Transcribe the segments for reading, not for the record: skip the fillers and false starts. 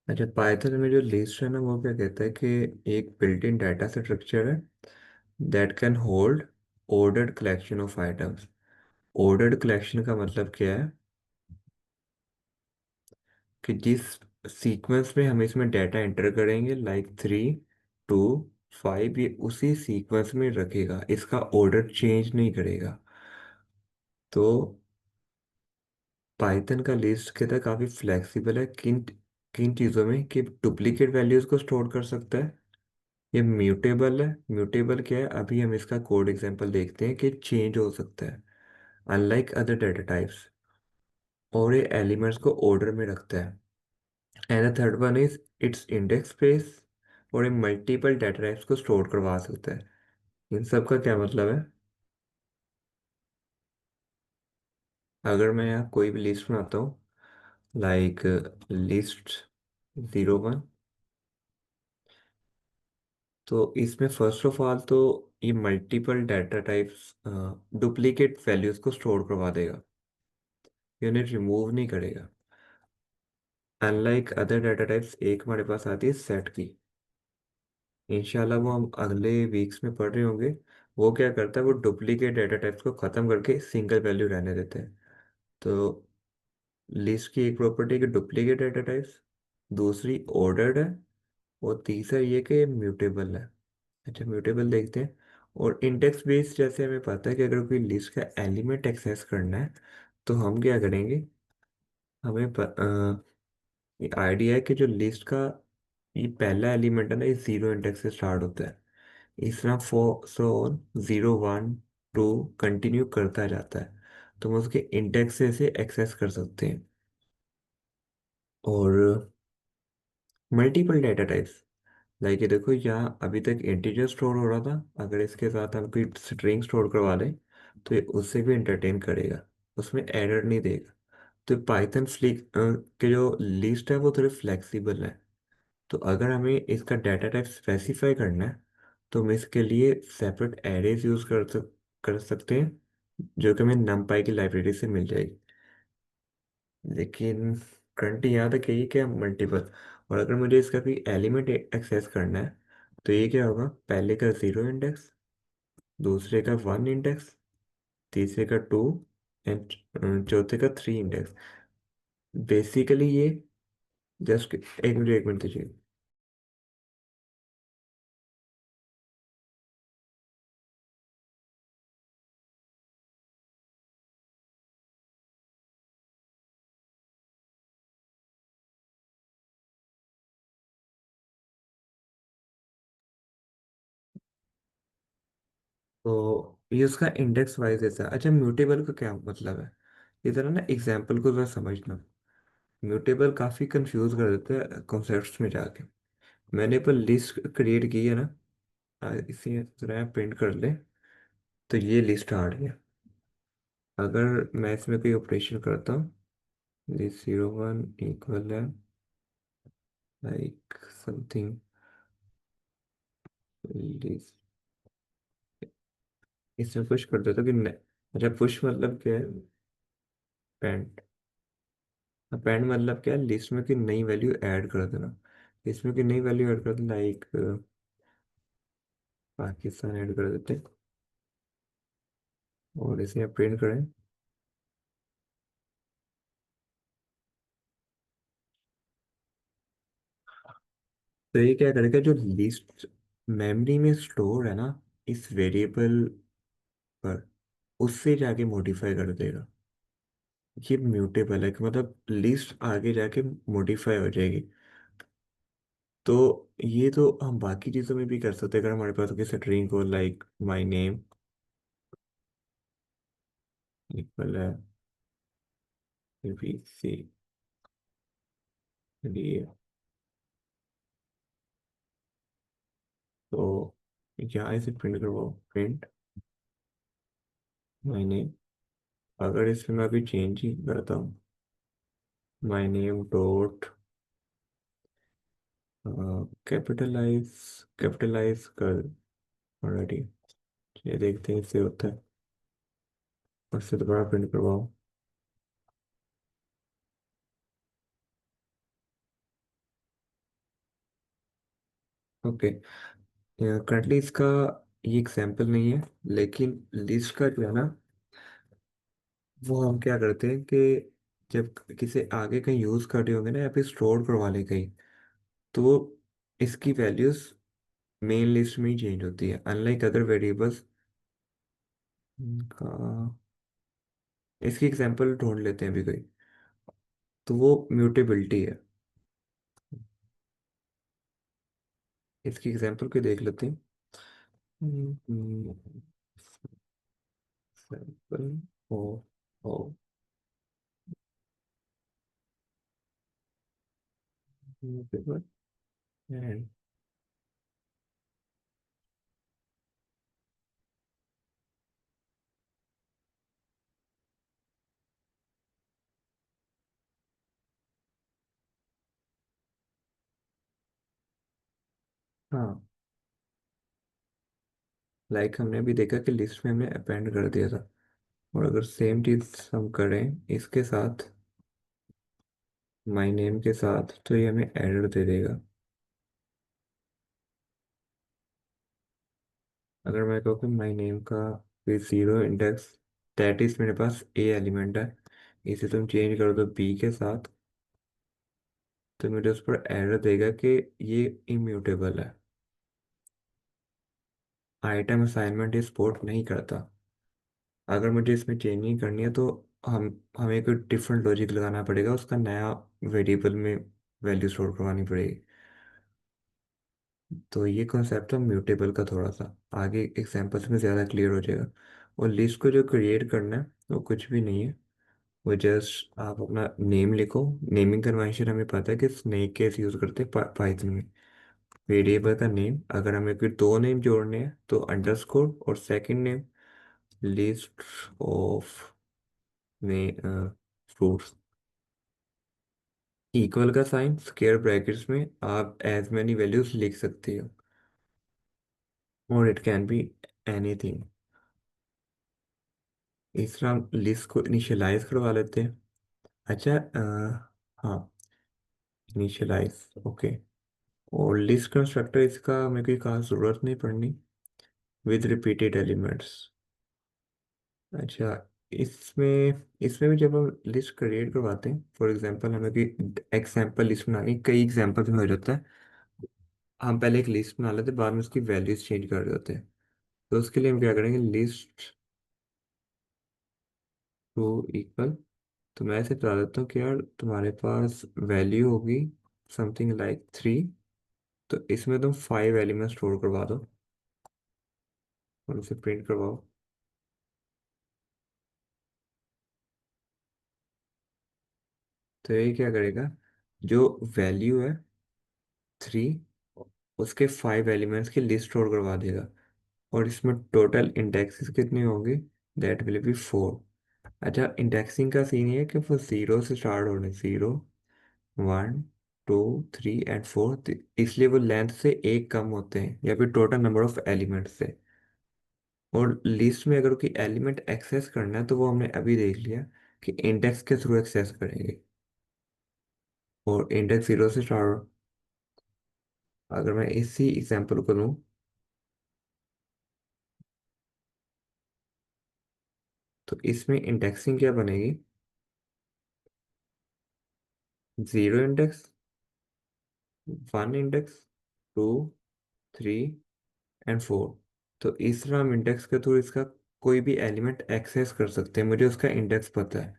अच्छा, पाइथन में जो लिस्ट है ना वो क्या कहता है कि एक बिल्ट इन डाटा स्ट्रक्चर है that can hold ordered collection of items। ordered collection का मतलब क्या है कि जिस सीक्वेंस में हम इसमें डाटा एंटर करेंगे लाइक 3 2 5, ये उसी सीक्वेंस में रखेगा, इसका ऑर्डर चेंज नहीं करेगा। तो पाइथन का लिस्ट कहता है काफ़ी फ्लेक्सिबल है किन किन चीज़ों में कि डुप्लीकेट वैल्यूज़ को स्टोर कर सकता है। ये म्यूटेबल है। म्यूटेबल क्या है, अभी हम इसका कोड एग्जांपल देखते हैं कि चेंज हो सकता है अनलाइक अदर डाटा टाइप्स। और ये एलिमेंट्स को ऑर्डर में रखता है। And the third one is it's index space. और ये मल्टीपल डाटा टाइप्स को स्टोर करवा सकता है। इन सब का क्या मतलब है, अगर मैं यहाँ कोई भी लिस्ट बनाता हूँ लाइक लिस्ट 01, तो इसमें फर्स्ट ऑफ ऑल तो ये multiple data types duplicate values को स्टोर करवा देगा, ये उन्हें रिमूव नहीं करेगा। अनलाइक अदर डाटा टाइप्स एक हमारे पास आती है सेट की, इंशाल्लाह वो हम अगले वीक्स में पढ़ रहे होंगे। वो क्या करता है, वो डुप्लीकेट डाटा टाइप्स को ख़त्म करके सिंगल वैल्यू रहने देते हैं। तो लिस्ट की एक प्रॉपर्टी है कि डुप्लीकेट डाटा टाइप्स, दूसरी ऑर्डर्ड है, और तीसरा ये कि म्यूटेबल है। अच्छा, म्यूटेबल देखते हैं। और इंडेक्स बेस्ड जैसे हमें पता है कि अगर कोई लिस्ट का एलिमेंट एक्सेस करना है तो हम क्या करेंगे, हमें ये आइडिया है कि जो लिस्ट का ये पहला एलिमेंट है ना, ये जीरो इंडेक्स से स्टार्ट होता है। इस तरह फोर सो ऑन 0 1 2 कंटिन्यू करता जाता है। तो हम उसके इंडेक्स से इसे एक्सेस कर सकते हैं। और मल्टीपल डाटा टाइप्स, लाइक ये देखो यहाँ अभी तक इंटीजर स्टोर हो रहा था, अगर इसके साथ हम कोई स्ट्रिंग स्टोर करवा लें तो ये उससे भी इंटरटेन करेगा, उसमें एरर नहीं देगा। तो पाइथन फ्लिक के जो लिस्ट है वो थोड़ी फ्लेक्सिबल है। तो अगर हमें इसका डाटा टाइप स्पेसिफाई करना है तो हम इसके लिए सेपरेट एरेज यूज़ कर सकते हैं, जो कि हमें numpy की लाइब्रेरी से मिल जाएगी। लेकिन करंटली यहाँ तक यही क्या मल्टीपल। और अगर मुझे इसका कोई एलिमेंट एक्सेस करना है तो ये क्या होगा, पहले का 0 इंडेक्स, दूसरे का 1 इंडेक्स, तीसरे का 2, एंड चौथे का 3 इंडेक्स। बेसिकली ये जस्ट एक मिनट दीजिए। तो ये उसका इंडेक्स वाइज ऐसा है। अच्छा, म्यूटेबल का क्या मतलब है, इधर ना एग्जाम्पल को जरा समझना। म्यूटेबल काफ़ी कंफ्यूज कर देते हैं कॉन्सेप्ट्स में जाके। मैंने पर लिस्ट क्रिएट की है ना, इसी तरह प्रिंट कर ले, तो ये लिस्ट आ रही है। अगर मैं इसमें कोई ऑपरेशन करता हूँ, दिस 01 इक्वल है लाइक समथिंग, इसमें पुश कर देता हूँ कि अच्छा, पुश मतलब क्या है, पेंट। पेंट मतलब क्या है, लिस्ट में कोई नई वैल्यू ऐड कर देना। इसमें कोई नई वैल्यू ऐड कर देना लाइक पाकिस्तान ऐड कर देते हैं, और इसे प्रिंट करें। तो ये क्या करेगा, जो लिस्ट मेमोरी में स्टोर है ना इस वेरिएबल पर, उससे जाके मॉडिफाई कर देगा। ये म्यूटेबल है कि मतलब लिस्ट आगे जाके मॉडिफाई हो जाएगी। तो ये तो हम बाकी चीज़ों में भी कर सकते हैं, अगर हमारे पास किसी स्ट्रिंग को लाइक माई नेम इक्वल है सी डी, तो यहाँ इसे प्रिंट करवाओ, प्रिंट माई नेम। अगर इसमें मैं अभी चेंज ही करता हूँ, my name dot capitalise, capitalise कर ऑलरेडी, ये देखते हैं इससे होता है। उससे दोबारा प्रिंट करवाओ। ओके, करंटली इसका ये एग्जाम्पल नहीं है, लेकिन लिस्ट का जो है ना, वो हम क्या करते हैं कि जब किसी आगे कहीं यूज़ कर रहे होंगे ना या फिर स्टोर करवा ले कहीं, तो वो इसकी वैल्यूज मेन लिस्ट में ही चेंज होती है, अनलाइक अदर वेरिएबल्स का। इसकी एग्जांपल ढूंढ लेते हैं अभी कोई, तो वो म्यूटेबिलिटी है। इसकी एग्जांपल कोई देख लेते हैं। एग्जांपल ओ ओ mutable and हाँ, लाइक हमने अभी देखा कि लिस्ट में हमने अपेंड कर दिया था, और अगर सेम चीज हम करें इसके साथ, माय नेम के साथ, तो ये हमें एरर दे देगा। अगर मैं कहूँ कि माय नेम का फिर जीरो इंडेक्स, दैट इज मेरे पास ए एलिमेंट है, इसे तुम चेंज कर दो बी के साथ, तो मुझे उस पर एरर देगा कि ये इम्यूटेबल है, आइटम असाइनमेंट ये सपोर्ट नहीं करता। अगर मुझे इसमें चेंजिंग करनी है तो हम हमें कोई डिफरेंट लॉजिक लगाना पड़ेगा, उसका नया वेरिएबल में वैल्यू स्टोर करवानी पड़ेगी। तो ये कॉन्सेप्ट है म्यूटेबल का, थोड़ा सा आगे एग्जांपल्स में ज़्यादा क्लियर हो जाएगा। और लिस्ट को जो क्रिएट करना है वो कुछ भी नहीं है, वो जस्ट आप अपना नेम लिखो। नेमिंग कन्वेंशन हमें पता है कि स्नेक केस यूज़ करते हैं पाइथन में। वेरिएबल का नेम, अगर हमें कोई दो नेम जोड़ने हैं तो अंडरस्कोर, और सेकंड नेम लिस्ट ऑफ में फ्रूट्स, इक्वल का साइन स्क्वायर ब्रैकेट्स में आप एज मैनी वैल्यूज लिख सकते हो, और इट कैन बी एनीथिंग। इस तरह हम लिस्ट को इनिशियलाइज करवा लेते हैं। अच्छा, हाँ, इनिशियलाइज ओके। और लिस्ट कंस्ट्रक्टर इसका हमें कोई खास ज़रूरत नहीं पड़नी, विद रिपीटेड एलिमेंट्स। अच्छा, इसमें इसमें भी जब हम लिस्ट क्रिएट करवाते हैं, फॉर एग्जांपल हमें कोई एग्जांपल लिस्ट बनानी, कई एग्जांपल में हो जाता है, हम पहले एक लिस्ट बना लेते हैं, बाद में उसकी वैल्यूज चेंज कर देते हैं। तो उसके लिए हम क्या करेंगे, लिस्ट टू इक्वल, तो मैं ऐसे बता देता हूँ कि यार तुम्हारे पास वैल्यू होगी समथिंग लाइक 3, तो इसमें तुम 5 एलिमेंट स्टोर करवा दो और उसे प्रिंट करवाओ। तो ये क्या करेगा, जो वैल्यू है 3, उसके 5 एलिमेंट्स की लिस्ट स्टोर करवा देगा, और इसमें टोटल इंडेक्सेस कितने होंगे, दैट विल बी 4। अच्छा, इंडेक्सिंग का सीन ये है कि वो जीरो से स्टार्ट होने, 0 1 2 3 एंड 4, इसलिए वो लेंथ से एक कम होते हैं, या फिर टोटल नंबर ऑफ एलिमेंट से। और लिस्ट में अगर कोई एलिमेंट एक्सेस करना है तो वो हमने अभी देख लिया कि इंडेक्स के थ्रू एक्सेस करेंगे, और इंडेक्स जीरो से स्टार्ट। अगर मैं इसी एग्जांपल को लूँ, तो इसमें इंडेक्सिंग क्या बनेगी, 0 इंडेक्स, 1 इंडेक्स, 2 3 एंड 4। तो इस तरह हम इंडेक्स के थ्रू इसका कोई भी एलिमेंट एक्सेस कर सकते हैं, मुझे उसका इंडेक्स पता है।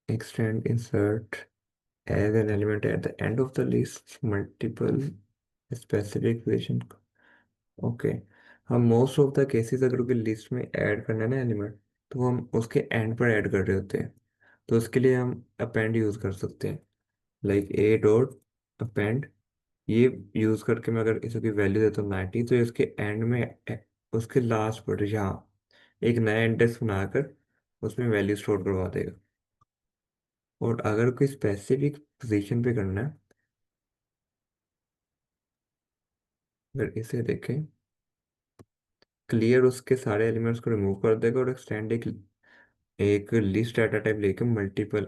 Extend insert as an element at the end of the list multiple specification. Okay, हम मोस्ट ऑफ द केसेस अगर कोई लिस्ट में ऐड करना है ना एलिमेंट, तो हम उसके एंड पर ऐड कर रहे होते हैं, तो उसके लिए हम अपेंड यूज कर सकते हैं, लाइक ए डॉट अपेंड। ये यूज करके मैं अगर इसे की वैल्यू देता हूँ 90, तो इसके एंड में उसके लास्ट पर यहाँ एक नया इंडेक्स बनाकर उसमें वैल्यू स्टोर करवा देगा। और अगर कोई स्पेसिफिक पोजीशन पे करना है, अगर इसे देखें, क्लियर उसके सारे एलिमेंट्स को रिमूव कर देगा और एक्सटेंड एक लिस्ट डाटा टाइप लेके मल्टीपल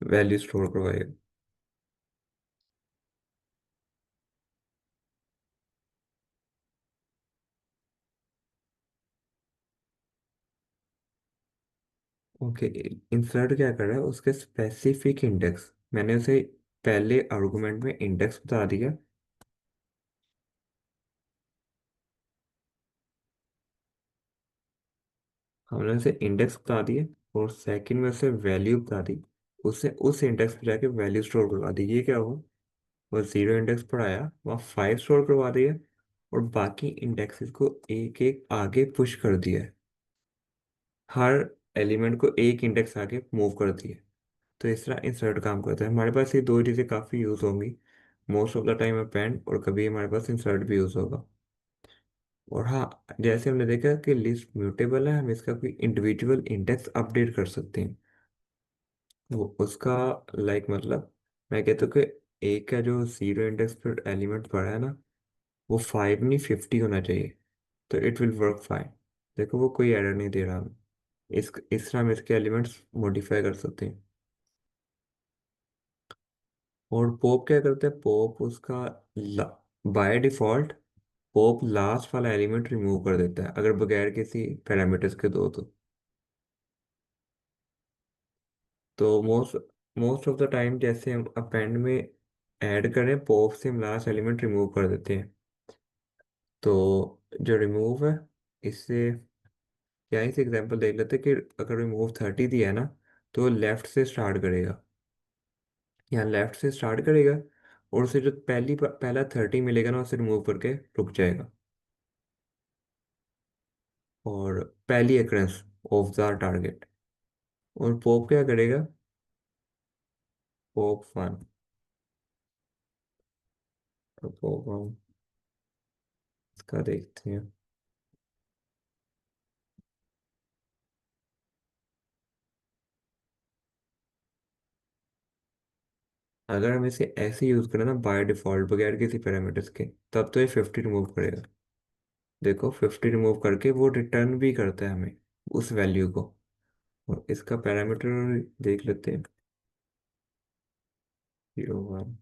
वैल्यू स्टोर करवाएगा। ओके, इंसर्ट क्या कर रहा है, उसके स्पेसिफिक इंडेक्स, मैंने उसे पहले आर्गुमेंट में इंडेक्स बता दिया। हमने उसे इंडेक्स बता दिए, और सेकंड में उसे वैल्यू बता दी। उससे उस इंडेक्स पे जाके वैल्यू स्टोर करवा दी। ये क्या हुआ, वो जीरो इंडेक्स पर आया, वहाँ फाइव स्टोर करवा दिया, और बाकी इंडेक्सेस को एक एक आगे पुश कर दिया है। हर एलिमेंट को एक इंडेक्स आगे मूव कर दिया। तो इस तरह इंसर्ट काम करता है। हमारे पास ये दो चीज़ें काफ़ी यूज़ होंगी most of the time, append, और कभी हमारे पास इंसर्ट भी यूज़ होगा। और हाँ, जैसे हमने देखा कि लिस्ट म्यूटेबल है, हम इसका कोई इंडिविजुअल इंडेक्स अपडेट कर सकते हैं। वो उसका मतलब मैं कहता हूँ कि एक का जो जीरो इंडेक्स पर एलिमेंट पड़ा है ना, वो 5 नहीं 50 होना चाहिए। तो इट विल वर्क फाइन। देखो वो कोई एरर नहीं दे रहा हमें। इस तरह हम इसके एलिमेंट्स मॉडिफाई कर सकते हैं। और पोप क्या करते हैं, पोप उसका बाय डिफॉल्ट पोप लास्ट वाला एलिमेंट रिमूव कर देता है, अगर बगैर किसी पैरामीटर्स के दो तो most most of the time जैसे हम अपेंड में ऐड करें, पॉप से हम लास्ट एलिमेंट रिमूव कर देते हैं। तो जो रिमूव है, इससे यहाँ से एग्जांपल देख लेते हैं कि अगर रिमूव 30 दिया है ना, तो लेफ्ट से स्टार्ट करेगा। यहाँ लेफ्ट से स्टार्ट करेगा, और उसे जो पहला 30 मिलेगा ना, उसे रिमूव करके रुक जाएगा। और पहली अक्रेंस ऑफ द टारगेट। और पॉप क्या करेगा, पॉप वन, तो पॉप वन इसका देखते हैं। अगर हम इसे ऐसे यूज करें ना बाय डिफॉल्ट बगैर किसी पैरामीटर्स के, तब तो ये 50 रिमूव करेगा। देखो 50 रिमूव करके वो रिटर्न भी करता है हमें उस वैल्यू को। और इसका पैरामीटर देख लेते हैं, 01।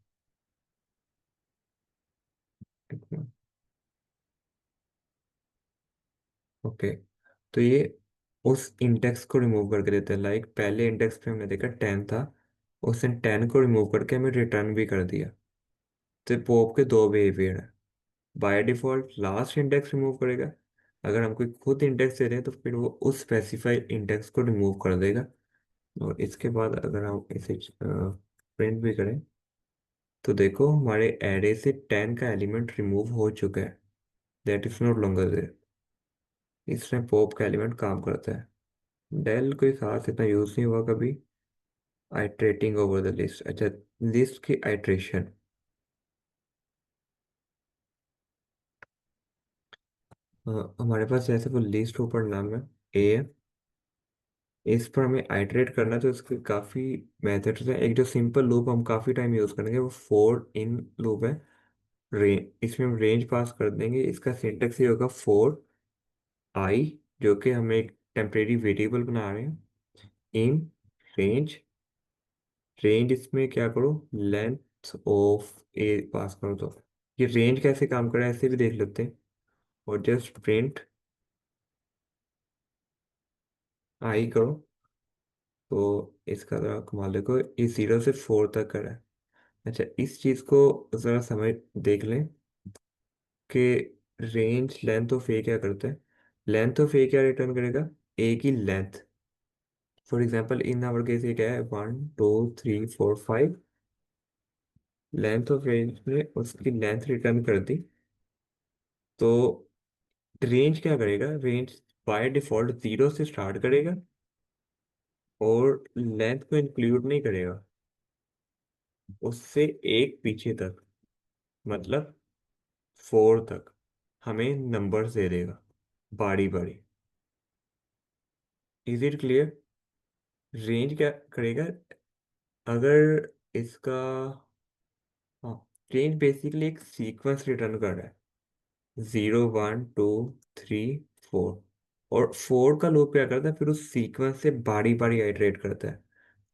ओके, तो ये उस इंडेक्स को रिमूव करके देता है। पहले इंडेक्स पे हमने देखा 10 था, उसने 10 को रिमूव करके हमें रिटर्न भी कर दिया। तो पॉप के दो बिहेवियर है। By default last index remove करेगा, अगर हम कोई खुद इंडेक्स दे रहे हैं तो फिर वो उस स्पेसिफाइड इंडेक्स को रिमूव कर देगा। और इसके बाद अगर हम इसे प्रिंट भी करें, तो देखो हमारे एरे से 10 का एलिमेंट रिमूव हो चुका है, that is not longer there. इसमें पॉप का एलिमेंट काम करता है। डेल कोई खास इतना यूज नहीं हुआ कभी। आइट्रेटिंग ओवर द लिस्ट, अच्छा, लिस्ट की आइट्रेशन। हमारे पास जैसे वो लिस्ट ऊपर नाम है, ए है, इस पर हमें आइटरेट करना है, तो इसके काफ़ी मेथड्स हैं। एक जो सिंपल लूप हम काफ़ी टाइम यूज़ करेंगे, वो फोर इन लूप है। इसमें हम रेंज पास कर देंगे, इसका सिंटेक्स ये होगा फोर आई, जो कि हम एक टेम्परेरी वेरिएबल बना रहे हैं, इन रेंज। रेंज इसमें क्या करो, लेंथ ऑफ ए पास करो। तो ये रेंज कैसे काम कर रहा है ऐसे भी देख लेते हैं। और जस्ट प्रिंट आई करो, तो इसका जरा कमाल देखो, ये 0 से 4 तक का है। अच्छा, इस चीज को जरा समझ देख लें कि रेंज लेंथ ऑफ ए क्या करता है। लेंथ ऑफ ए क्या रिटर्न करेगा, ए की length. For example in our case ये क्या है, 1 2 3 4 5। लेंथ ऑफ रेंज ने उसकी लेंथ रिटर्न कर दी। तो रेंज क्या करेगा, रेंज बाय डिफॉल्ट 0 से स्टार्ट करेगा, और लेंथ को इंक्लूड नहीं करेगा, उससे एक पीछे तक, मतलब 4 तक हमें नंबर्स दे देगा, बारी बारी। Is it clear. रेंज क्या करेगा, अगर इसका, हाँ, रेंज बेसिकली एक सीक्वेंस रिटर्न कर रहा है, 0 1 2 3 4। और 4 का लूप क्या करता है, फिर उस सीक्वेंस से बारी बारी आइटरेट करता है।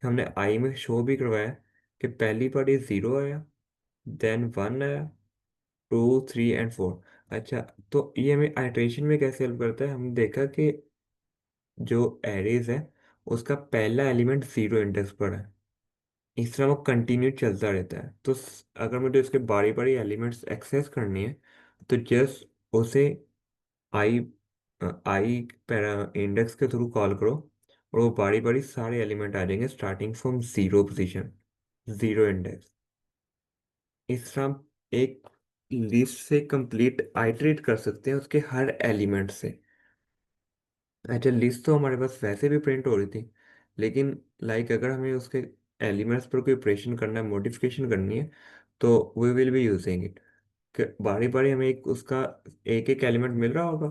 हमने आई में शो भी करवाया कि पहली बारी 0 आया, देन 1 आया, 2 3 एंड 4। अच्छा, तो ये हमें आइट्रेशन में कैसे हेल्प करता है, हमने देखा कि जो एरेज है उसका पहला एलिमेंट जीरो इंडेक्स पर है। इस तरह वो कंटिन्यू चलता रहता है। तो अगर मुझे उसके बारी बारी एलिमेंट्स एक्सेस करनी है तो जस्ट उसे आई आई इंडेक्स के थ्रू कॉल करो, और वो बारी बारी सारे एलिमेंट आ जाएंगे starting from zero position, zero index. इस तरह हम एक लिस्ट से कंप्लीट आइटरेट कर सकते हैं उसके हर एलिमेंट से। अच्छा, लिस्ट तो हमारे पास वैसे भी प्रिंट हो रही थी, लेकिन अगर हमें उसके एलिमेंट्स पर कोई ऑपरेशन करना है, मॉडिफिकेशन करनी है, तो we will be using it. बारी बारी हमें एक उसका एक एक एलिमेंट मिल रहा होगा,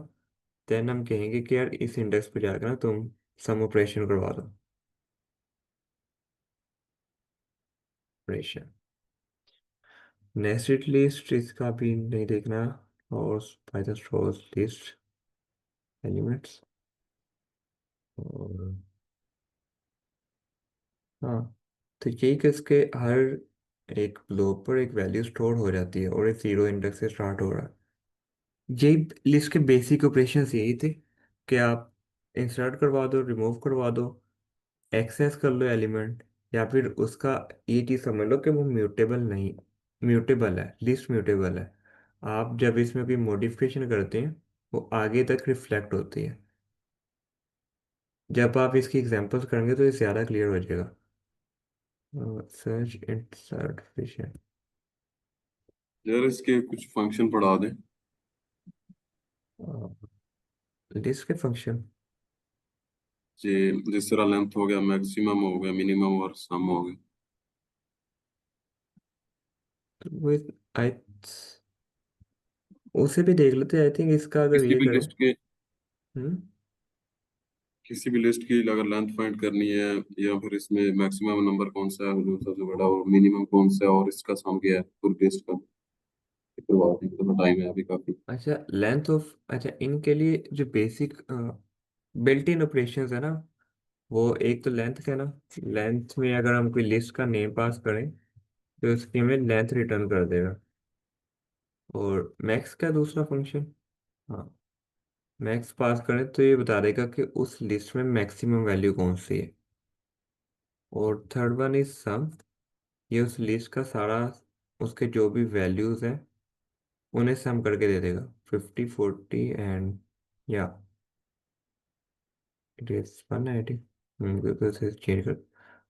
देन हम कहेंगे कि यार इस इंडेक्स पे जाकर ना तुम सम ऑपरेशन करवा दो। ऑपरेशन नेस्टेड लिस्ट इसका भी नहीं देखना, और पाइथन स्टोर्स लिस्ट एलिमेंट्स। और हाँ, तो यही कि इसके हर एक ब्लॉक पर एक वैल्यू स्टोर हो जाती है और एक जीरो इंडेक्स से स्टार्ट हो रहा है। यही लिस्ट के बेसिक ऑपरेशंस यही थे कि आप इंसर्ट करवा दो, रिमूव करवा दो, एक्सेस कर लो एलिमेंट, या फिर उसका ये चीज़ समझ लो कि वो म्यूटेबल नहीं, म्यूटेबल है, लिस्ट म्यूटेबल है। आप जब इसमें कोई मॉडिफिकेशन करते हैं वो आगे तक रिफ्लेक्ट होती है। जब आप इसकी एग्जांपल्स करेंगे तो ये ज़्यादा क्लियर हो जाएगा। Search insert fission. यार इसके कुछ फंक्शन पढ़ा दें। लिस्ट के फंक्शन जे जिस तरह लेंथ हो गया, मैक्सिमम हो गया, मिनिमम और सम हो गया। विद आई, उसे भी देख लेते हैं। आई थिंक इसका अगर किसी ये भी करें। लिस्ट के हम्म। किसी भी लिस्ट की अगर लेंथ फाइंड करनी है, या फिर इसमें मैक्सिमम नंबर कौन सा है जो सबसे बड़ा, और मिनिमम कौन सा है, और इसका सम क्या है पूरी लिस्ट का, ये करवा दें। तो टाइम है अभी काफी। अच्छा, लेंथ ऑफ, अच्छा इनके लिए जो बेसिक बिल्ट इन ऑपरेशंस है ना, वो एक तो लेंथ का ना, लेंथ में अगर हम कोई लिस्ट का नेम पास करें तो उसकी हमें लेंथ रिटर्न कर देगा। और मैक्स का दूसरा फंक्शन, हाँ, मैक्स पास करें तो ये बता देगा कि उस लिस्ट में मैक्सिमम वैल्यू कौन सी है। और थर्ड वन इज सम, ये उस लिस्ट का सारा, उसके जो भी वैल्यूज हैं उन्हें सम करके दे देगा, 50 40 एंड या इट इज 190। बिल्कुल से चेंज कर,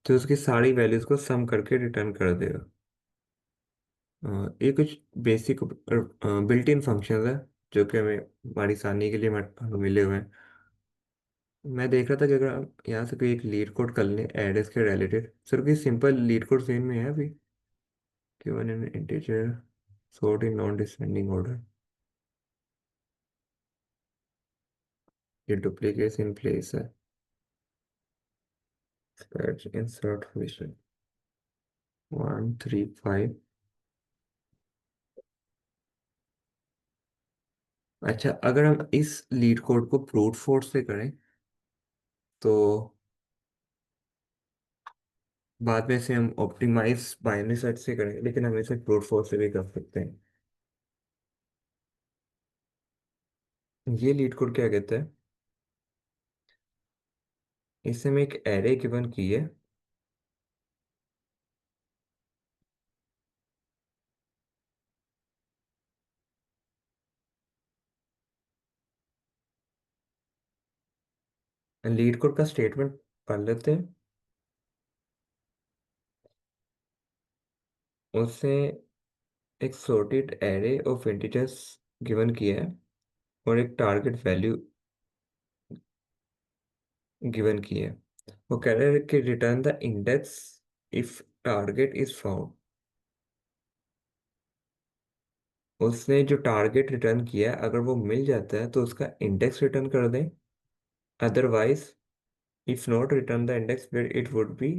तो उसकी सारी वैल्यूज को सम करके रिटर्न कर देगा। ये कुछ बेसिक बिल्ट इन फंक्शंस है जो कि हमें हमारी आसानी के लिए हमें मिले हुए हैं। मैं देख रहा था कि अगर हम यहाँ से कोई एक लीड कोड कर लें एड्रेस के रिलेटेड, सिर्फ ये सिंपल लीड कोड सेम में है अभी, given in integer, sort in non descending order, ये डुप्लीकेट्स इन प्लेस है, फetch insert position 135। अच्छा, अगर हम इस लीड कोड को ब्रूट फोर्स से करें तो बाद में से हम ऑप्टिमाइज बाइनरी सर्च से करेंगे, लेकिन हम इसे ब्रूट फोर्स से भी कर सकते हैं। ये लीड कोड क्या कहता है, इससे में एक एरे गिवन की है, लीड कोड का स्टेटमेंट पढ़ लेते हैं। उससे एक sorted array of integers given किया है, और एक टारगेट वैल्यू गिवन की है। वो कह रहे हैं कि return the index if target is found. उसने जो टारगेट रिटर्न किया है अगर वो मिल जाता है तो उसका इंडेक्स रिटर्न कर दें, otherwise if not return the index where it would be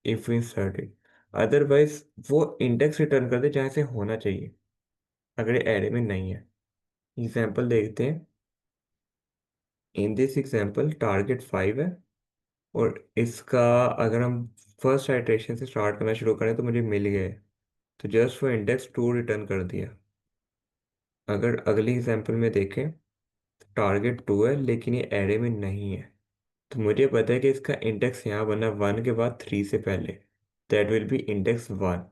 if inserted. Otherwise वो इंडेक्स रिटर्न कर दे जहाँ से होना चाहिए अगर ये एरे में नहीं है। एग्जाम्पल देखते हैं। इन दिस एग्जाम्पल टारगेट 5 है, और इसका अगर हम फर्स्ट आइटरेशन से स्टार्ट करना शुरू करें तो मुझे मिल गया है, तो जस्ट वो इंडेक्स 2 रिटर्न कर दिया। अगर अगली एग्जाम्पल में देखें, टारगेट 2 है लेकिन ये एरे में नहीं है, तो मुझे पता है कि इसका इंडेक्स यहाँ बना 1 के बाद 3 से पहले, दैट विल बी इंडेक्स 1।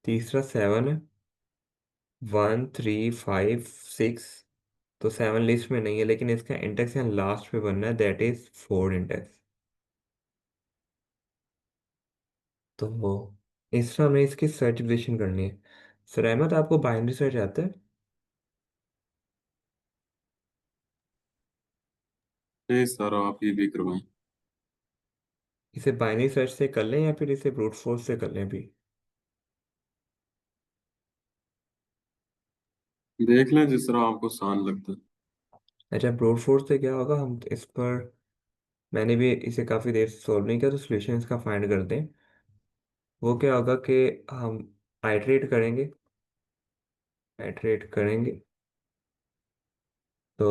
तीसरा 7 है, 1 3 5 6। तो 7 लिस्ट में नहीं है, लेकिन इसका इंडेक्स यहाँ लास्ट पे बनना है, दैट इज 4 इंडेक्स। तो वो इस तरह हमें इसकी सर्च पोजीशन करनी है। सर अहमद, आपको बाइनरी सर्च आता है? नहीं सर, आप ये भी करवाएं। इसे बाइनरी सर्च से कर लें या फिर इसे ब्रूट फोर्स से कर लें भी? देख लें जिस तरह आपको आसान लगता है। अच्छा, ब्रूट फोर्स से क्या होगा, हम इस पर, मैंने भी इसे काफ़ी देर से सॉल्व नहीं किया, तो सोल्यूशन इसका फाइंड करते हैं। वो क्या होगा कि हम आइटरेट करेंगे, आइटरेट करेंगे। तो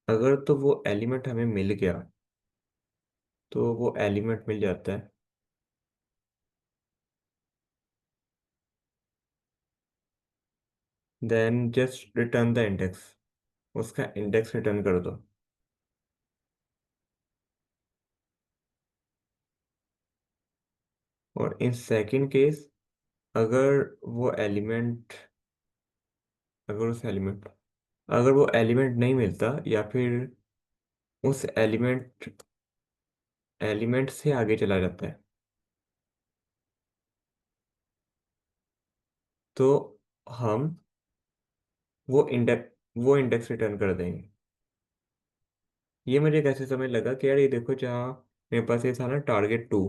अगर तो वो एलिमेंट हमें मिल गया, तो वो एलिमेंट मिल जाता है, then just return the index, उसका इंडेक्स रिटर्न कर दो। और इन सेकंड केस, अगर वो एलिमेंट, अगर उस एलिमेंट अगर वो एलिमेंट नहीं मिलता, या फिर उस एलिमेंट से आगे चला जाता है, तो हम वो इंडेक्स रिटर्न कर देंगे। ये मुझे कैसे समझ लगा कि यार, ये देखो, जहाँ मेरे पास ये था ना टारगेट 2,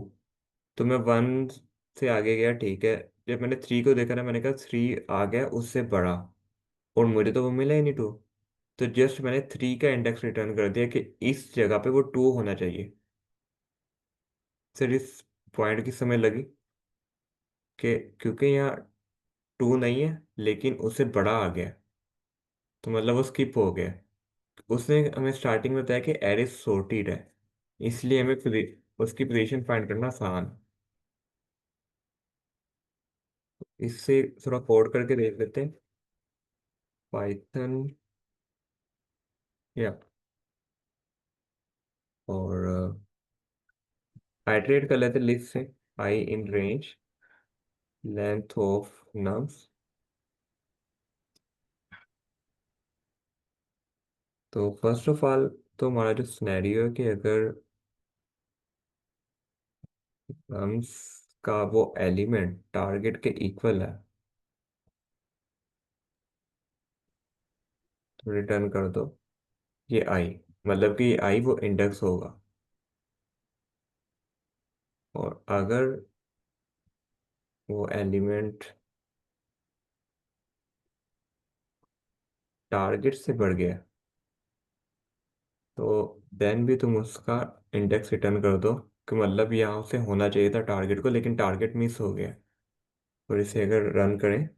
तो मैं 1 से आगे गया, ठीक है। जब मैंने 3 को देखा ना, मैंने कहा 3 आ गया उससे बड़ा, और मुझे तो वो मिला ही नहीं 2। तो जस्ट मैंने 3 का इंडेक्स रिटर्न कर दिया कि इस जगह पे वो 2 होना चाहिए। फिर इस पॉइंट की समझ लगी कि क्योंकि यहाँ 2 नहीं है, लेकिन उससे बड़ा आ गया, तो मतलब वो स्किप हो गया। उसने हमें स्टार्टिंग में बताया कि एरे सॉर्टेड है, इसलिए हमें उसकी पोजीशन फाइंड करना आसान। इससे थोड़ा कोड करके देख लेते हैं। पाइथन, या, और आइटरेट कर लेते लिस्ट से, i in range length of nums. तो फर्स्ट ऑफ ऑल, तो हमारा जो सिनेरियो है कि अगर नम्स का वो एलिमेंट टारगेट के इक्वल है, तो रिटर्न कर दो ये आई, मतलब कि ये आई वो इंडेक्स होगा। और अगर वो एलिमेंट टारगेट से बढ़ गया, तो देन भी तुम उसका इंडेक्स रिटर्न कर दो, कि मतलब यहाँ से होना चाहिए था टारगेट को, लेकिन टारगेट मिस हो गया। और इसे अगर रन करें,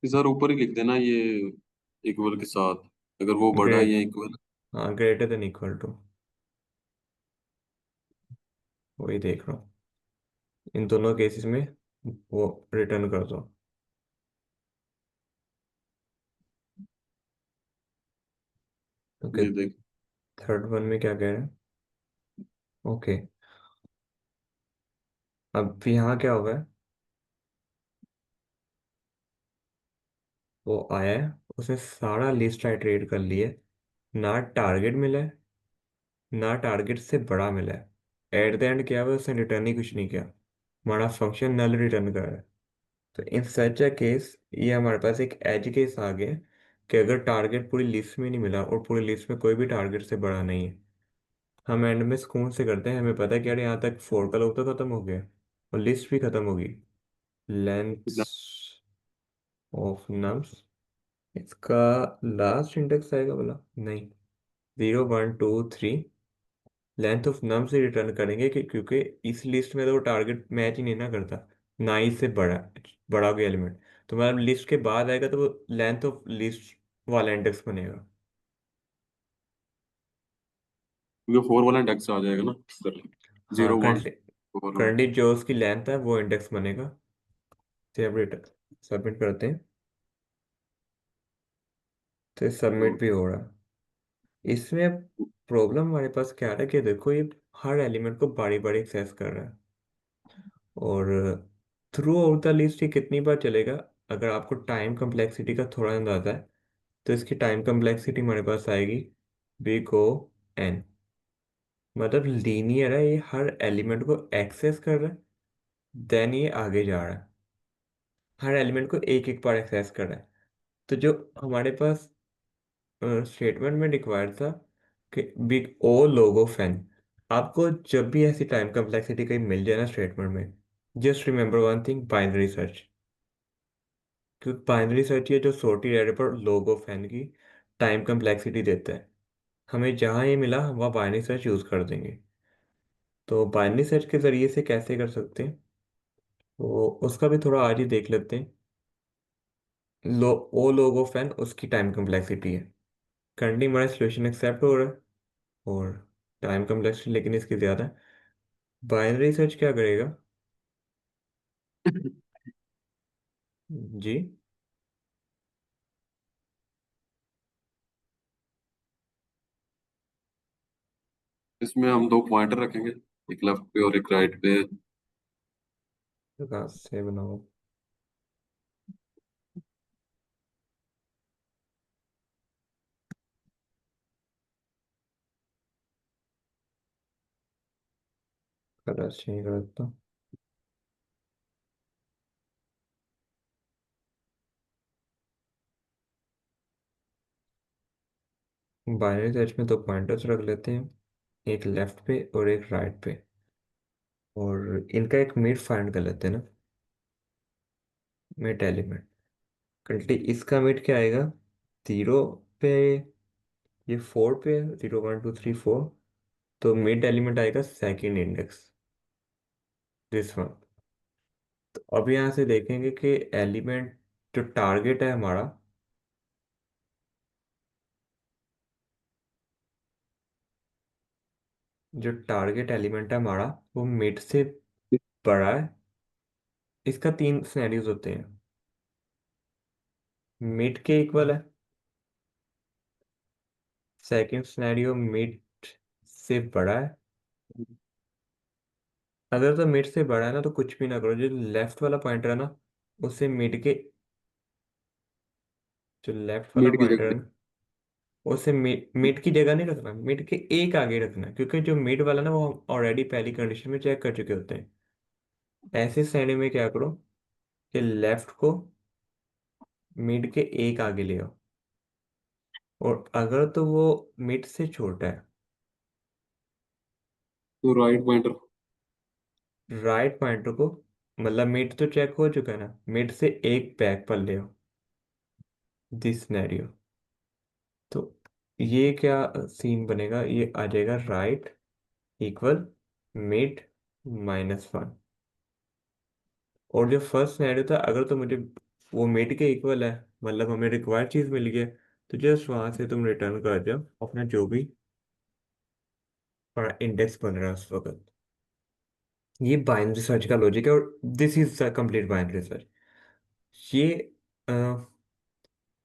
सर ऊपर ही लिख देना ये इक्वल के साथ, अगर वो बड़ा या ग्रेट, इक्वल। हाँ, ग्रेटर देन इक्वल टू, वही देख रहा हूँ। इन दोनों केसेस में वो रिटर्न कर दो। ओके, ये देख। थर्ड वन में क्या कह रहे हैं? ओके, अब यहाँ क्या होगा, वो आया है, उसने सारा लिस्ट आइटरेट कर लिया है, ना टारगेट मिला है, ना टारगेट से बड़ा मिला है। एट द एंड क्या हुआ, उसने रिटर्न ही कुछ नहीं किया, हमारा फंक्शन नल रिटर्न कर रहा है। तो इन सच अ केस, ये हमारे पास एक एज केस आ गया कि अगर टारगेट पूरी लिस्ट में नहीं मिला, और पूरी लिस्ट में कोई भी टारगेट से बड़ा नहीं है, हम एंड में सुकून से करते हैं, हमें पता है कि यार यहाँ तक 4 का लूप तो खत्म हो गया, और लिस्ट भी खत्म होगी। लेंथ ऑफ नम्स, इसका लास्ट इंडेक्स आएगा बोला, नहीं, 0 1 2 3। लेंथ ऑफ नम से रिटर्न करेंगे कि क्योंकि इस लिस्ट में तो वो टारगेट मैच ही नहीं ना करता, ना ही से बड़ा, बड़ा कोई एलिमेंट। तो मतलब लिस्ट के बाद आएगा, तो वो लेंथ ऑफ लिस्ट वाला इंडेक्स बनेगा। क्योंकि 4 वाला इंडेक्स आ जाएगा ना सर, हाँ, 0 1। और करंटली जो उसकी लेंथ है वो इंडेक्स बनेगा। सेपरेट सबमिट करते हैं, तो सबमिट भी हो रहा है। इसमें प्रॉब्लम हमारे पास क्या है कि देखो ये हर एलिमेंट को बारी बारी एक्सेस कर रहा है, और थ्रू आउट द लिस्ट ये कितनी बार चलेगा। अगर आपको टाइम कम्प्लेक्सिटी का थोड़ा अंदाजा है, तो इसकी टाइम कम्प्लेक्सिटी हमारे पास आएगी बिग O एन। मतलब लीनियर है, ये हर एलिमेंट को एक्सेस कर रहा है, देन ये आगे जा रहा है, हर एलिमेंट को एक एक बार एक्सेस कर रहा है। तो जो हमारे पास स्टेटमेंट में रिक्वायर्ड था कि big O log of n, आपको जब भी ऐसी टाइम कम्प्लेक्सिटी कहीं मिल जाए ना स्टेटमेंट में, just remember one thing, binary search. क्योंकि बाइनरी सर्च ये जो सॉर्टेड एरे पर log ऑफ एन की टाइम कम्प्लेक्सिटी देता है, हमें जहाँ ये मिला हम वहाँ बाइनरी सर्च यूज़ कर देंगे। तो बाइनरी सर्च के ज़रिए से कैसे कर सकते हैं, तो उसका भी थोड़ा आज ही देख लेते हैं। लो ओ log ऑफ एन उसकी टाइम कम्प्लेक्सिटी है। करंटली हमारा सोल्यूशन एक्सेप्ट हो रहा है, और टाइम कम्प्लेक्सिटी लेकिन इसकी ज़्यादा है। बाइनरी सर्च क्या करेगा जी। इसमें हम दो पॉइंटर रखेंगे, एक लेफ्ट पे और एक राइट पे। तो कहाँ से बनाओ, कलर चेंज कर देता हूँ। बाइनरी सर्च में दो पॉइंटर्स रख लेते हैं, एक लेफ्ट पे और एक राइट पे, और इनका एक मिड फाइंड कर लेते हैं ना, मिड एलिमेंट। करंटली इसका मिड क्या आएगा, 0 पे, ये 4 पे, 0 1 2 3 4, तो मिड एलिमेंट आएगा सेकेंड इंडेक्स, दिस वन। तो अब यहाँ से देखेंगे कि एलिमेंट जो टारगेट है हमारा, जो टारगेट एलिमेंट है हमारा वो मिड से बड़ा है। इसका तीन सिनेरियोज होते हैं, मिड के इक्वल है, सेकंड सिनेरियो मिड से बड़ा है। अगर तो मिड से बड़ा है ना तो कुछ भी ना करो, जो लेफ्ट वाला पॉइंटर है ना उसे मिड के, जो लेफ्ट वाला मिड की पॉइंटर है जगह ना उसे मिड की जगह नहीं रखना, मिड के एक आगे रखना, क्योंकि जो मिड वाला ना वो हम ऑलरेडी पहली कंडीशन में चेक कर चुके होते हैं। ऐसे सिनेरियो में क्या करो कि लेफ्ट को मिड के एक आगे ले आओ, और अगर तो वो मिड से छोटा है, तो राइट पॉइंटर। राइट पॉइंटर को, मतलब मिड तो चेक हो चुका है ना, मिड से एक बैक पर ले आओ, दिस सिनेरियो। तो ये क्या सीन बनेगा, ये आ जाएगा राइट इक्वल मिड -1। और जो फर्स्ट सिनेरियो था, अगर तो मुझे वो मिड के इक्वल है, मतलब हमें रिक्वायर्ड चीज मिल गई है, तो जस्ट वहां से तुम रिटर्न कर जाओ अपना जो भी इंडेक्स बन रहा है उस वक्त। ये बाइनरी सर्च का लॉजिक है, और this is the complete binary search. ये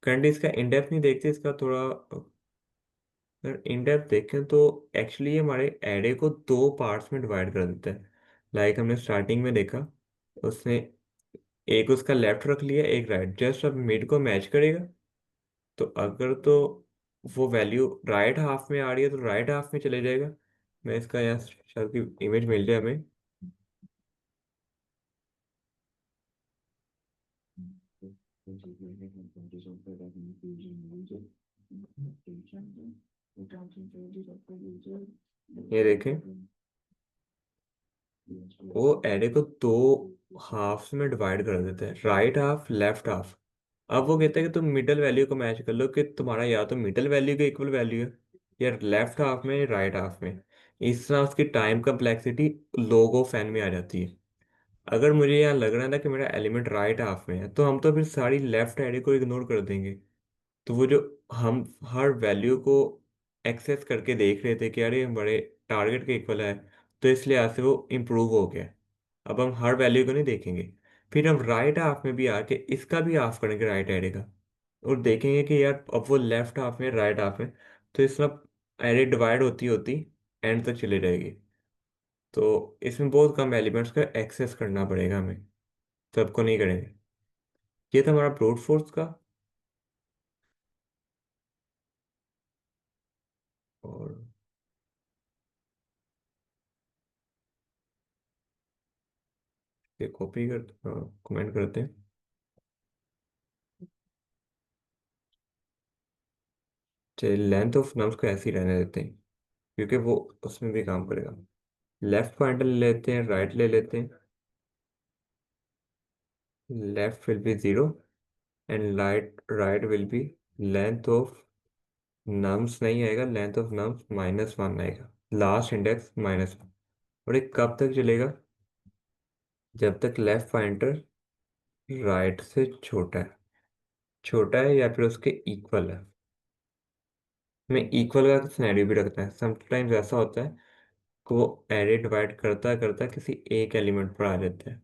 करंट इसका इंडेप्थ नहीं देखते, इसका थोड़ा अगर इंडेप्थ देखें तो एक्चुअली ये हमारे एरे को दो पार्ट्स में डिवाइड कर देता है। लाइक हमने स्टार्टिंग में देखा, उसने एक उसका लेफ्ट रख लिया एक राइट, जस्ट अब मिड को मैच करेगा। तो अगर तो वो वैल्यू राइट हाफ में आ रही है तो राइट हाफ में चले जाएगा। मैं इसका यहाँ शायद की इमेज मिल जाए हमें। ये देखें, वो एरे को दो हाफ्स में डिवाइड कर देते हैं, राइट हाफ लेफ्ट हाफ। अब वो कहते हैं कि तुम मिडल वैल्यू को मैच कर लो, कि तुम्हारा या तो मिडल वैल्यू के इक्वल वैल्यू है, या लेफ्ट हाफ में राइट हाफ में। इस तरह उसकी time complexity log of n में आ जाती है। अगर मुझे यहाँ लग रहा है ना कि मेरा एलिमेंट राइट हाफ में है, तो हम तो फिर सारी लेफ्ट एरे को इग्नोर कर देंगे। तो वो जो हम हर वैल्यू को एक्सेस करके देख रहे थे कि अरे हमारे टारगेट के इक्वल है, तो इसलिए आज से वो इम्प्रूव हो गया। अब हम हर वैल्यू को नहीं देखेंगे। फिर हम राइट हाफ में भी आके इसका भी हाफ करेंगे राइट एरे का, और देखेंगे कि यार अब वो लेफ्ट हाफ में राइट हाफ में, तो इसमें एरे डिवाइड होती होती एंड तक चली रहेगी। तो इसमें बहुत कम एलिमेंट्स का एक्सेस करना पड़ेगा हमें, सबको नहीं करेंगे। ये था हमारा ब्रूट फोर्स का। और ये कॉपी कर, कमेंट करते हैं। चलिए लेंथ ऑफ नम्स को ऐसे ही रहने देते हैं, क्योंकि वो उसमें भी काम करेगा। लेफ्ट पॉइंटर ले लेते हैं, राइट ले लेते हैं। Left will B 0 and right will be length of nums नहीं आएगा, लेंथ ऑफ नम्स -1 आएगा, लास्ट इंडेक्स -1। और ये कब तक चलेगा? जब तक लेफ्ट पॉइंटर राइट से छोटा है या फिर उसके इक्वल है। मैं इक्वल का सिनेरियो भी रखता है, समटाइम्स ऐसा होता है कि वो एरे डिवाइड करता करता किसी एक एलिमेंट पर आ जाता है,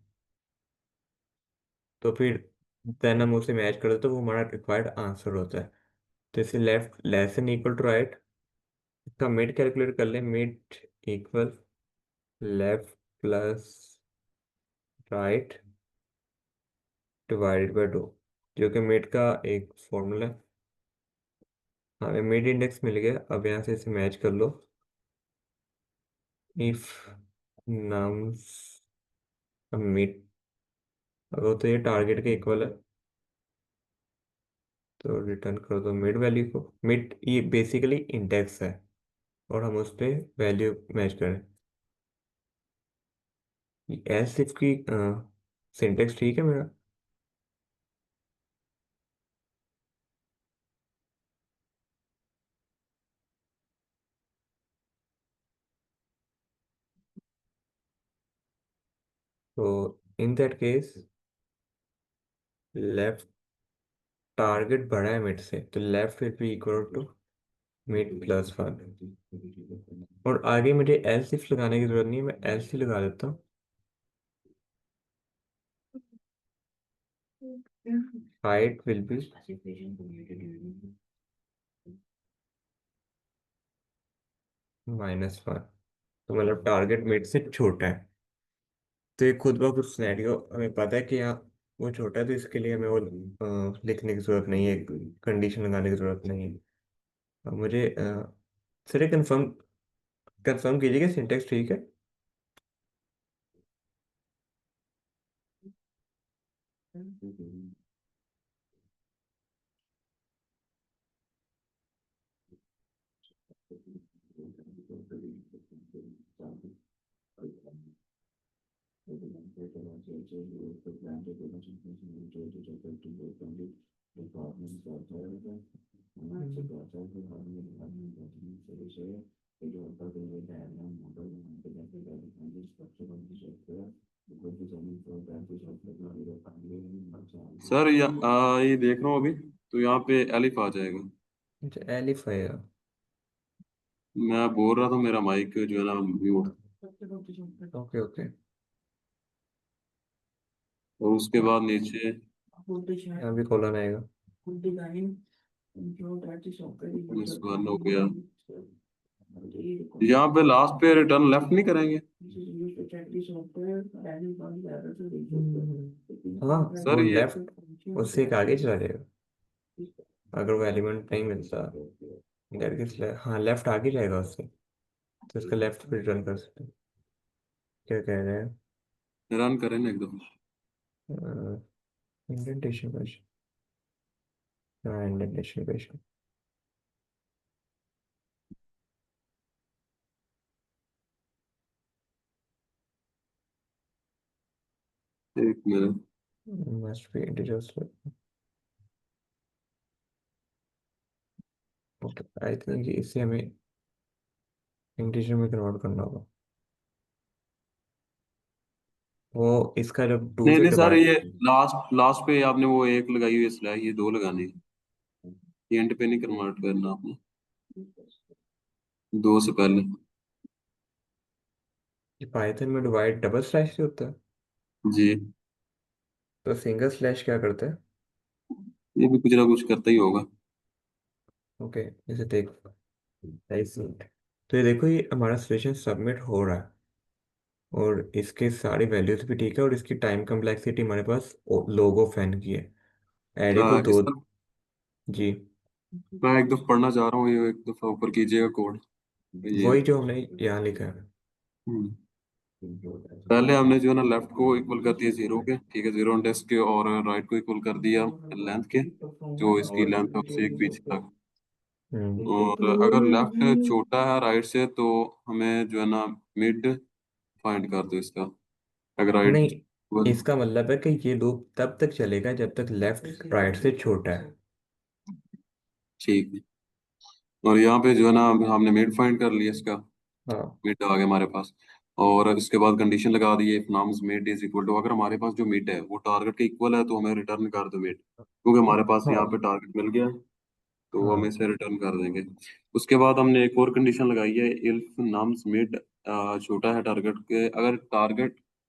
तो फिर देन हम उसे मैच कर देते, तो वो हमारा रिक्वायर्ड आंसर होता है। तो इसे left less than equal to right, इसका मिड कैलकुलेट कर ले। Mid equal left plus right divided by 2, जो कि मिड का एक फॉर्मूला है। हमें मिड इंडेक्स मिल गया, अब यहाँ से इसे मैच कर लो। इफ नम्स मिड, अगर तो ये टारगेट के इक्वल है तो रिटर्न कर दो मिड वैल्यू को। मिड ये बेसिकली इंडेक्स है, और हम उस पर वैल्यू मैच करें। एल्स इफ की सिंटेक्स ठीक है मेरा? तो in that case left target बड़ा है मिड से, तो left will be equal to मिड+1। और आगे मुझे एल्स इफ लगाने की जरूरत नहीं है, मैं एल्स ही लगा देता हूँ। हाइट विल बी -1, तो मतलब टारगेट मिड से छोटा है। तो ये खुद ब खुद सिनेरियो हमें पता है कि यहाँ वो छोटा है, तो इसके लिए हमें वो लिखने की जरूरत नहीं है, कंडीशन लगाने की जरूरत नहीं है। अब मुझे सर ये कंफर्म कंफर्म कीजिएगा सिंटेक्स ठीक है? सर ये देख रहा हूँ अभी, तो यहाँ पे एलिफ आ जाएगा। अच्छा एलिफ आएगा। मैं बोल रहा था मेरा माइक जो है ना म्यूट, ओके ओके। और उसके बाद नीचे यहाँ भी कॉलन आएगा। -1 हो गया। यहाँ पे लास्ट पे रिटर्न लेफ्ट नहीं करेंगे? हाँ सर वो ये लेफ्ट उससे एक आगे चला जाएगा, अगर वो एलिमेंट नहीं मिलता। दैट मीन्स हाँ लेफ्ट आगे जाएगा उससे, तो इसका लेफ्ट पे रिटर्न कर सकते हैं। क्या कह रहे हैं? रन करें ना एकदम। इंडेंटेशन क्वेश्चन, हाँ इंडेंटेशन क्वेश्चन। एक minute. Must be integers. Okay I think इसे हमें इंटीजर में कन्वर्ट करना होगा। वो इसका जब 2 नहीं से नहीं सर, डिवाइड, ये लास्ट लास्ट पे आपने वो एक लगाई हुई है स्लैश, ये दो लगानी है। ये एंड पे नहीं कन्वर्ट करना आपने, दो से पहले। ये पाइथन में डिवाइड डबल स्लैश से होता है? जी। तो सिंगल स्लैश क्या करता है? ये भी कुछ ना कुछ करता ही होगा। ओके, जैसे देख, ऐसे। तो ये देखो, ये हमारा सेशन सबमिट हो रहा है, और इसके सारी वैल्यूज भी ठीक है, और इसकी टाइम कम्प्लेक्सिटी हमारे पास लोग ऑफ एन की है। एरे को दो। इसका जी। मैं एक दफा पढ़ना चाह रहा हूँ, ये एक दफा ऊपर कीजिएगा कोड। ये वही जो हमने यहाँ लिखा है। हम्म, पहले हमने जो है ना लेफ्ट को इक्वल कर दिया जीरो के, ठीक है, जीरो इंडेक्स के, और राइट को इक्वल कर दिया लेंथ के, जो इसकी लेंथ है उससे एक पीछे तक। और अगर लेफ्ट छोटा है राइट से तो हमें जो है ना मिड फाइंड कर दो इसका। अगर राइट, नहीं, इसका मतलब है कि ये लूप तब तक चलेगा जब तक लेफ्ट राइट से छोटा है। ठीक है। और यहाँ पे जो है ना हमने मिड फाइंड कर लिया इसका, हाँ। मिड आ गया हमारे पास। और इसके बाद कंडीशन लगा दी है, if nums mid is equal to, अगर हमारे पास जो मिड है वो टारगेट के इक्वल है तो हमें रिटर्न कर दो मिड, क्योंकि हमारे पास यहाँ पे हाँ। टारगेट मिल गया है, तो हम हाँ। इसे रिटर्न कर देंगे। उसके बाद हमने एक और कंडीशन लगाई है, इफ नाम्स मिड छोटा है टारगेट के,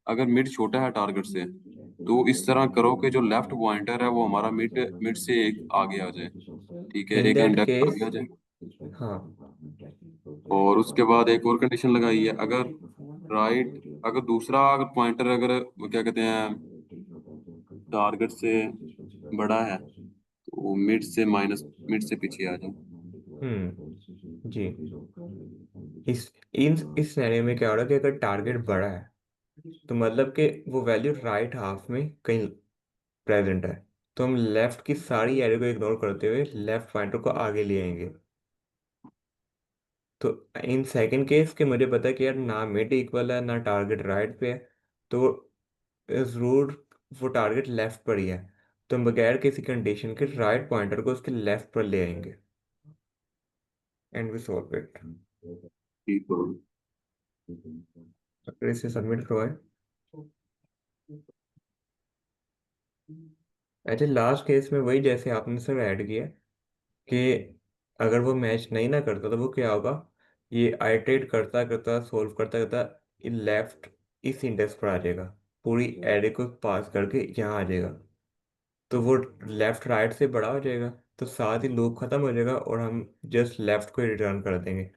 अगर मिड छोटा है टारगेट से, तो इस तरह करो कि जो लेफ्ट पॉइंटर है वो हमारा मिड मिड से एक आगे आ जाए, ठीक है, इन एक दैट इंडेक्स केस। आगे आ जाए। हाँ। और उसके बाद एक और कंडीशन लगाई है, अगर दूसरा अगर पॉइंटर अगर वो क्या कहते हैं टारगेट से बड़ा है तो वो मिड से पीछे आ जाए। जी। इस सिनेरियो में क्या हो रहा है कि अगर टारगेट बड़ा है, तो मतलब कि वो वैल्यू राइट हाफ में कहीं प्रेजेंट है, तो हम लेफ्ट की सारी एरो को इग्नोर करते हुए लेफ्ट पॉइंटर को आगे ले आएंगे। तो इन सेकंड केस के मुझे पता है कि यार ना मिड इक्वल है ना टारगेट राइट पे है, तो जरूर वो टारगेट लेफ्ट पर ही है, तो हम बगैर किसी कंडीशन के राइट पॉइंटर को उसके लेफ्ट पर ले आएंगे, एंड वी सॉल्व इट। ठीक है। अगर इसे सबमिट करवाएं। अच्छा, लास्ट केस में वही जैसे आपने सर ऐड किया कि अगर वो मैच नहीं ना करता तो वो क्या होगा, ये आइटरेट करता करता सोल्व करता करता लेफ्ट इस इंडेक्स पर आ जाएगा, पूरी एरे को पास करके यहाँ आ जाएगा, तो वो लेफ्ट राइट से बड़ा हो जाएगा, तो साथ ही लूप खत्म हो जाएगा और हम जस्ट लेफ्ट को रिटर्न कर देंगे,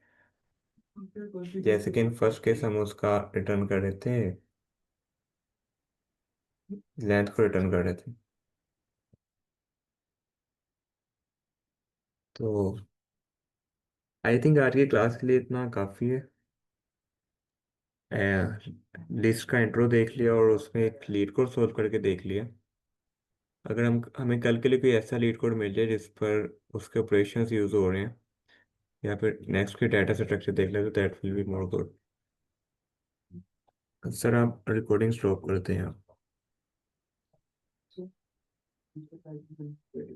जैसे कि इन फर्स्ट केस हम उसका रिटर्न कर रहे थे, लेंथ को रिटर्न कर रहे थे। तो आई थिंक आज की क्लास के लिए इतना काफ़ी है। लिस्ट का इंट्रो देख लिया और उसमें एक लीड कोड सोल्व करके देख लिया। अगर हमें कल के लिए कोई ऐसा लीड कोड मिल जाए जिस पर उसके ऑपरेशंस यूज हो रहे हैं, या फिर नेक्स्ट के डाटा स्ट्रक्चर देख ले, तो that will be more good. Sir आप रिकॉर्डिंग स्टॉप करते हैं आप।